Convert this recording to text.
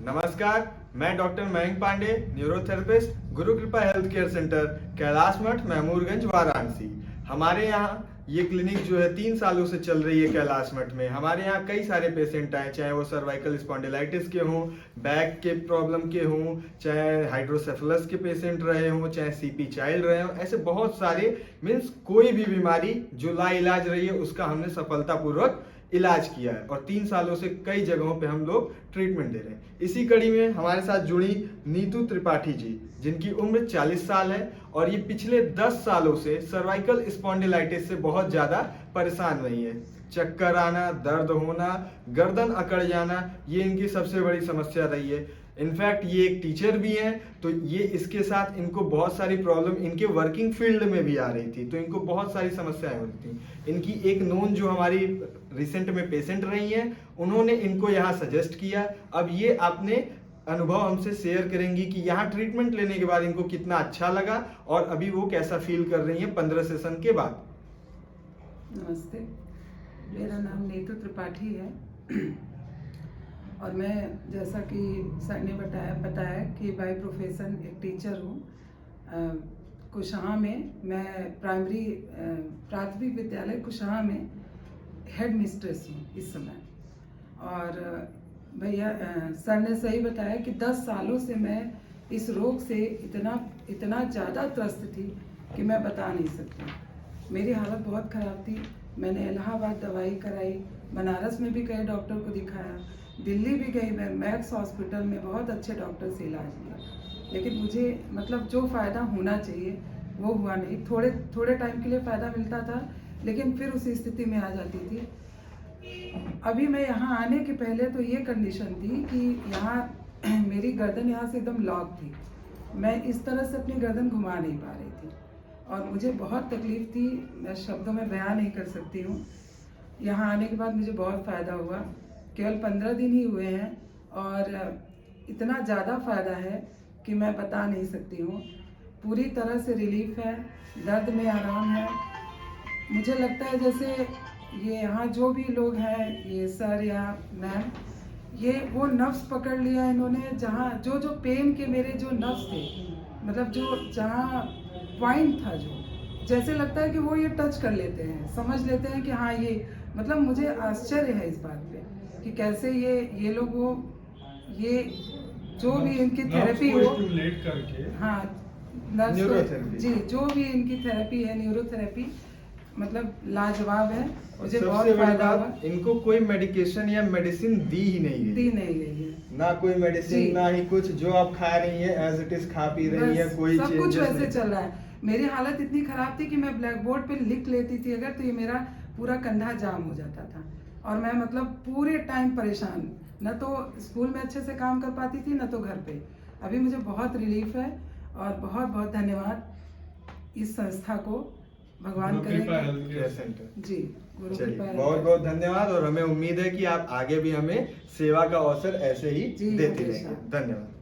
नमस्कार, मैं doctor Mayank Pandey, neurotherapist, गुरु कृपा हेल्थ केयर सेंटर, कैलाश मठ, महमूदगंज, वाराणसी। हमारे यहाँ ये क्लिनिक जो है 3 सालों से चल रही है कैलाश मठ में। हमारे यहाँ कई सारे पेशेंट आए, चाहे वो सर्वाइकल स्पॉन्डिलाइटिस के हों, बैक के प्रॉब्लम के हों, चाहे हाइड्रोसेफलस के पेशेंट रहे हों, चाहे सीपी चाइल्ड रहे हों, ऐसे बहुत सारे मीन्स कोई भी बीमारी जो लाइलाज रही है उसका हमने सफलतापूर्वक इलाज किया है और 3 सालों से कई जगहों पे हम लोग ट्रीटमेंट दे रहे हैं। इसी कड़ी में हमारे साथ जुड़ी नीतू त्रिपाठी जी, जिनकी उम्र 40 साल है और ये पिछले 10 सालों से सर्वाइकल स्पॉन्डिलाइटिस से बहुत ज़्यादा परेशान रही है। चक्कर आना, दर्द होना, गर्दन अकड़ जाना, ये इनकी सबसे बड़ी समस्या रही है। इनफैक्ट ये एक टीचर भी हैं, तो ये इसके साथ इनको बहुत सारी प्रॉब्लम इनके वर्किंग फील्ड में भी आ रही थी, तो इनको बहुत सारी समस्याएं हो रही थी। इनकी एक नोन जो हमारी रिसेंट में पेशेंट रही हैं, उन्होंने इनको यहाँ सजेस्ट किया। अब ये अपने अनुभव हमसे शेयर करेंगी कि यहाँ ट्रीटमेंट लेने के बाद इनको कितना अच्छा लगा और अभी वो कैसा फील कर रही हैं 15 सेशन के बाद। नमस्ते, मेरा नाम नीतू त्रिपाठी है और मैं जैसा कि सर ने बताया कि बाय प्रोफेशन एक टीचर हूँ। कुशहा में मैं प्राथमिक विद्यालय कुशहा में हेड मिस्ट्रेस हूँ इस समय। और भैया सर ने सही बताया कि 10 सालों से मैं इस रोग से इतना ज़्यादा त्रस्त थी कि मैं बता नहीं सकती। मेरी हालत बहुत ख़राब थी। मैंने इलाहाबाद दवाई कराई, बनारस में भी कई डॉक्टर को दिखाया, दिल्ली भी गई मैं, मैक्स हॉस्पिटल में बहुत अच्छे डॉक्टर से इलाज लिया, लेकिन मुझे मतलब जो फ़ायदा होना चाहिए वो हुआ नहीं। थोड़े टाइम के लिए फ़ायदा मिलता था, लेकिन फिर उसी स्थिति में आ जाती थी। अभी मैं यहाँ आने के पहले तो ये कंडीशन थी कि यहाँ मेरी गर्दन यहाँ से एकदम लॉक थी। मैं इस तरह से अपनी गर्दन घुमा नहीं पा रही थी और मुझे बहुत तकलीफ़ थी, मैं शब्दों में बयान नहीं कर सकती हूँ। यहाँ आने के बाद मुझे बहुत फ़ायदा हुआ। केवल 15 दिन ही हुए हैं और इतना ज़्यादा फ़ायदा है कि मैं बता नहीं सकती हूँ। पूरी तरह से रिलीफ है, दर्द में आराम है। मुझे लगता है जैसे ये यहाँ जो भी लोग हैं, ये सर या मैम, ये वो नफ्स पकड़ लिया इन्होंने, जहाँ जो पेन के मेरे जो नफ्स थे, मतलब जो जहाँ पॉइंट था, जो जैसे लगता है कि वो ये टच कर लेते हैं, समझ लेते हैं कि हाँ ये, मतलब मुझे आश्चर्य है इस बात पे कि कैसे ये लोग वो ये जो भी इनकी थेरेपी हो करके, हाँ न्यूरोथेरेपी जी, जो भी इनकी थेरेपी है, न्यूरोथेरेपी मतलब लाजवाब है। मुझे बहुत सबसे बड़ी फायदा हुआ। बात, इनको कोई मेडिकेशन या मेडिसिन दी ही नहीं गई है, ना कोई मेडिसिन ना ही कुछ। जो आप खा रही हैं एज इट इज खा पी रही है, कोई सब कुछ चेंजेस वैसे नहीं। चल रहा है। मेरी हालत इतनी खराब थी कि मैं ब्लैक बोर्ड पे लिख लेती थी अगर, तो ये मेरा पूरा कंधा जाम हो जाता था और मैं मतलब पूरे टाइम परेशान, न तो स्कूल में अच्छे से काम कर पाती थी न तो घर पे। अभी मुझे बहुत रिलीफ है और बहुत बहुत धन्यवाद इस संस्था को। भगवान करे जी, गुरु कृपा। बहुत बहुत धन्यवाद और हमें उम्मीद है कि आप आगे भी हमें सेवा का अवसर ऐसे ही देते रहेंगे। धन्यवाद।